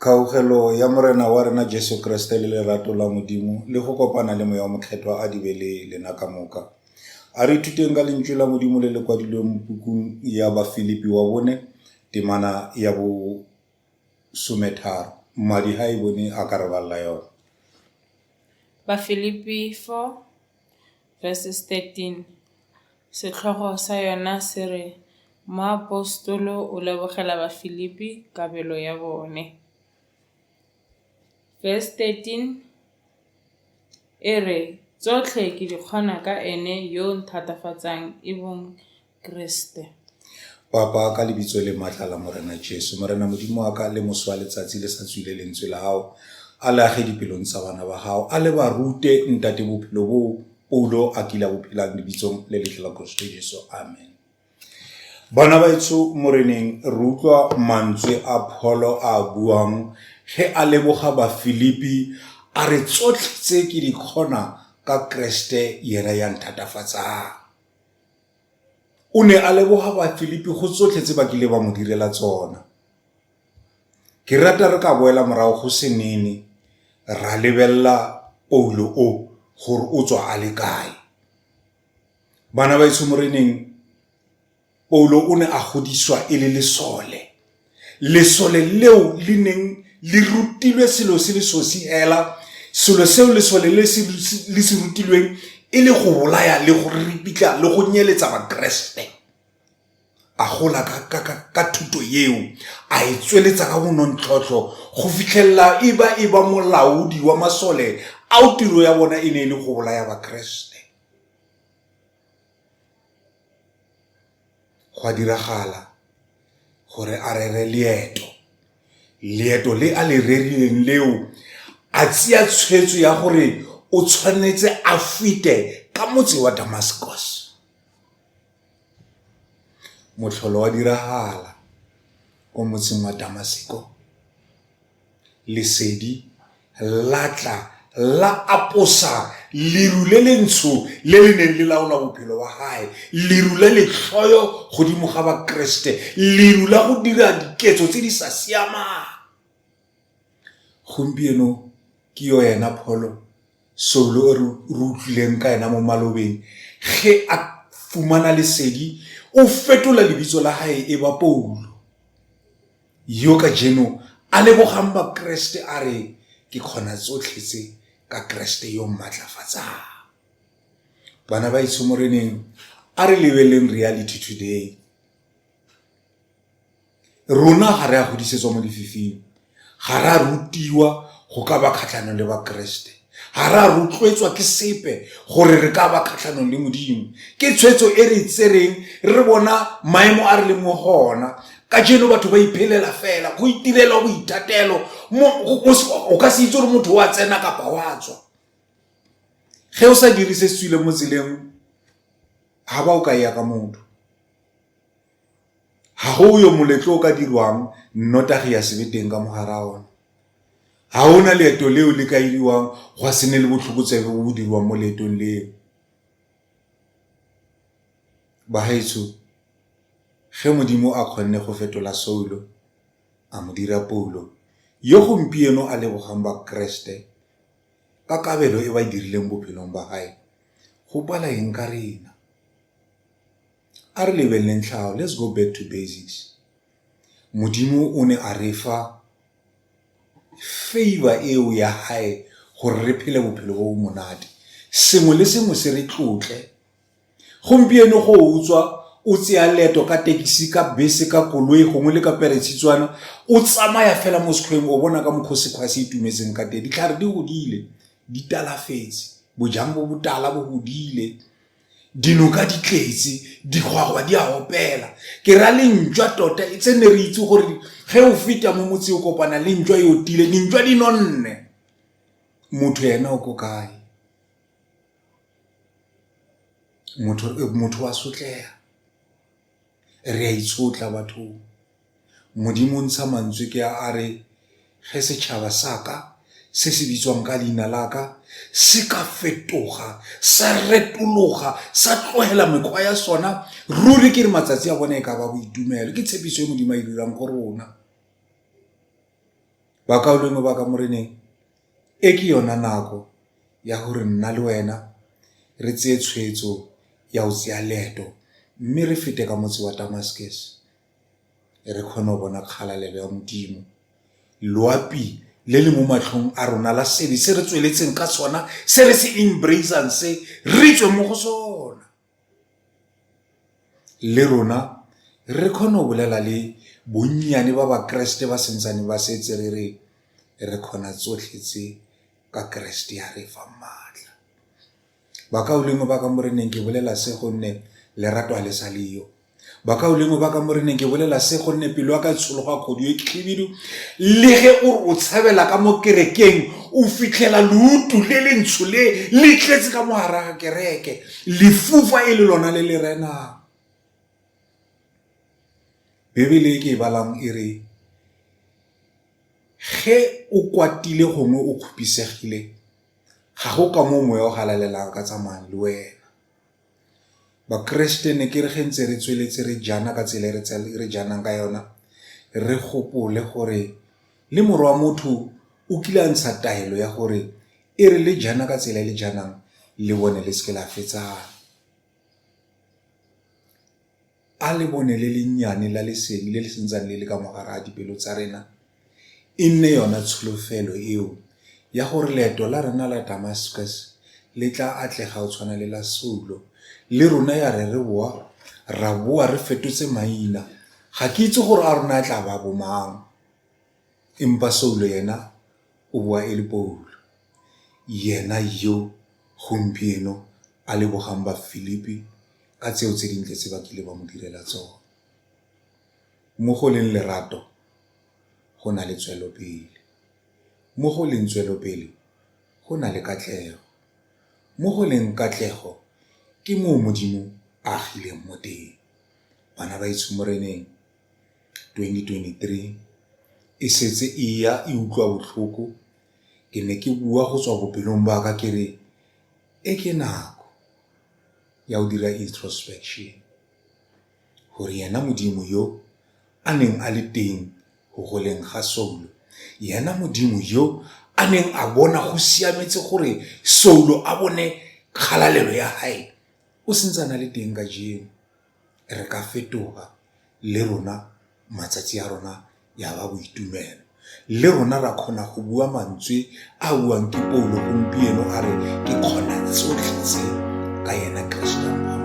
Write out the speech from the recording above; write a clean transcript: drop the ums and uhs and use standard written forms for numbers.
Kgaogelo ya morena wa rena Jesu Kriste le lerato la Modimo le go kopana le moya wa mokgethwa a dibele le naka moka. A re ithuteng ka lentswe la Modimo le le kwadilweng mo bukung ya Bafilipi wa bone temana ya bo 13 mmadi ha e bone a ka re balla yona. Bafilipi 4 verses 13. Sehloho sa yona se re Moapostolo o legogela Bafilipi kabelo ya bone. Verse 13 e re Tsotlhe ke kgona ka ene yo nthatafatsang bong Keresete. Papa ka lebitso le matla la morena Jesu, morena Modimo wa ka le moswa letsatsi le sa tswile lentswe la hao a le age dipelong tsa bana ba hao a le ba rute ntate bophelo bo Paulo a kila bophelang lebitsong le letle la Kristo Jesu, amen. Bana ba etso moreneng re utlwa mantswe a Paulo a buang he a leboga Bafilipi a re tsotlhe tse ke di kgona ka Keresete yena ya nthatafatsang. O ne a leboga Bafilipi go tsotlhe tse ba kile ba mo direla tsona. Ke rata re ka boela morago go senene ra lebella Paulo o gore o tswa a le kae. Bana ba etso moreneng Paulo o ne a godiswa e le lesole leo le neng le rutilwe selo se le sosi hela, selo seo lesole le se rutilweng e le go bolaya le go ripitla le go nyeletsa ba Keresete. A gola ka thuto yeo a e tsweletsa ka bonontlhotlho go fitlhella e ba molaodi wa masole a tiro ya bona e ne le go bolaya ba Keresete. Go a diragala gore a rere leeto le a le rerileng leo a tsia tshwetso ya gore o tshwanetse a fite ka motse wa Damascus. Motlholo wa diragala ko motseng wa Damasiko. Lesedi latla la aposa liru le lentsho le le neng le laola bophelo wa hae, liru le le tlhoyo godimo ga ba Keresete, liru la go dira diketso tse di sa siamang. Gompieno ke yo yena Paulo Saulo re utlwileng ka ena mo malobeng ge a fumana lesedi o fetola lebitso la hae e ba Paulo, yo ka jeno a lebogang ba Keresete a re ke kgona tsotlhe tse ka Keresete yo mmatlafatsang. Bana ba etso moreneng a re lebeleng reality today. Rona ga re a godisetswa mo lefifing, ga re a rutiwa go ka ba kgatlhanong le ba Keresete, ga re a rotloetswa ke sepe gore re ka ba kgatlhanong le Modimo. Ke tshwetso e re tsereng re bona maemo a re le mo gona ka jeno batho ba iphelela fela go itirela go ithatelo o ka se itse gore motho wa tsena kapa wa tswa. Ge o sa dirise tswile mo tseleng ha ba o ka ya ka motho, ha go yo moletlo o ka dirwang nnotagi ya sebeteng ka mogara ona, ha ona leeto leo le ka iriwang go se ne le botlhokotsebe bo dirwang mo leetong leo. Ba haetso ge Modimo a kgonne go fetola Saulo a mo dira Paulo yo gompieno a lebogang ba Keresete ka kabelo e ba dirileng bophelong ba hae, go pala eng ka rena? A re lebeleng tlhao, let's go back to basics. Modimo o ne a re fa favor eo ya hae gore re phele bophelo bo monate, sengwe le sengwe se re tlotle. Gompieno go utswa o tseya leeto ka taxi ka bese ka koloi gongwe le ka peretshitswana o tsamaya fela mo sekgweng o bona ka mokgosi kwa se itumetseng ka teng, ditlhare di godile di talafetse, bojang bo botala bo godile, dinoka di tletse, digwagwa di a opela. Ke ra lentjwa tota e tsene re itse gore ge o feta mo motse o kopana le ntjwa e otile, dintjwa di nonne. Motho yena o ko kae? Motho wa sotleha, re a itshotla batho. Modimo ntsha mantswe ke a re ge setšhaba saka se se bitswang ka leina laka se ka fetoga, sa retologa, sa tlohela mekgwa ya sona, ruri ke re matsatsi a bona e ka ba boitumelo. Ke tshepiso e Modimo a e dirang go rona. bakaulengwe ba ka moreneng e ke yona nako ya gore nna le wena re tseye tshwetso ya go tseya leeto mme re fete ka motse wa Damascus re kgone go bona kgalalelo ya Modimo, loapi le le mo matlhong a rona la sedi se re tsweletseng ka sona, se re se embraceang, se re tswe mo go sona. Le rona re kgone go bolela le bonnyane ba bakreste ba sentsane ba setse re kgona tsotlhe tse ka Kreste ya re fa maatla. Bakaulengwe ba ka moreneng ke bolela se gonne lerato a le sa leyo. Bakaulengwe ba ka moreneng ke bolela se gonne pelo ya ka tshologa kgodi e khibidu, le ge o tshabela ka mo kerekeng o fitlhela lutu le le ntsho le tletse ka mo hara kereke, lefufa e le lona le le renang. Bebele ke balang e re ge o kwatile gongwe o khupisegile, ga go ka mo moya o galalelang ka tsamaya le wena. Bakreste ne ke re ge ntse re tsweletse re jana ka tsela re janang ka yona, re gopole gore le morwa wa motho o kile a ntsha taelo ya gore e re le jana ka tsela le janang le bone le seke la fetsana. A le bone le lennyane la lesedi le le sentsane le le ka mogare a dipelo tsa rena, e nne yona tsholofelo eo ya gore leeto la rena la Damascus le tla atlega o tshwana le la Saulo. Le rona ya re boa ra boa re fetotse maina, ga ke itse gore a rona tla ba bomang, empa Saulo yena o boa e le Paulo, yena yo gompieno a lebogang Bafilipi ka tseo tse dintle tse ba kile ba mo direla tsone. Mo go leng lerato go na le tswelopele, mo go leng tswelopele go na le katlego, mo go leng katlego ke mo Modimo a agileng mo teng. Bana ba itshomoreneng 2023 e setse e ya e utlwa botlhoko. Ke ne ke bua go tswa bopelong ba ka ke re e ke nako ya go dira introspection gore yena Modimo yo a neng a le teng go goleng ga Saulo, yena Modimo yo a neng a bona go siametse gore Saulo a bone kgalalelo ya hae, o sentsana le teng ka jeno. Re ka fetoga le rona matsatsi a rona ya ba boitumelo, le rona ra kgona go bua mantswe a buang ke Paulo gompieno a re ke kgona tsotlhe tse ka yena Kriste.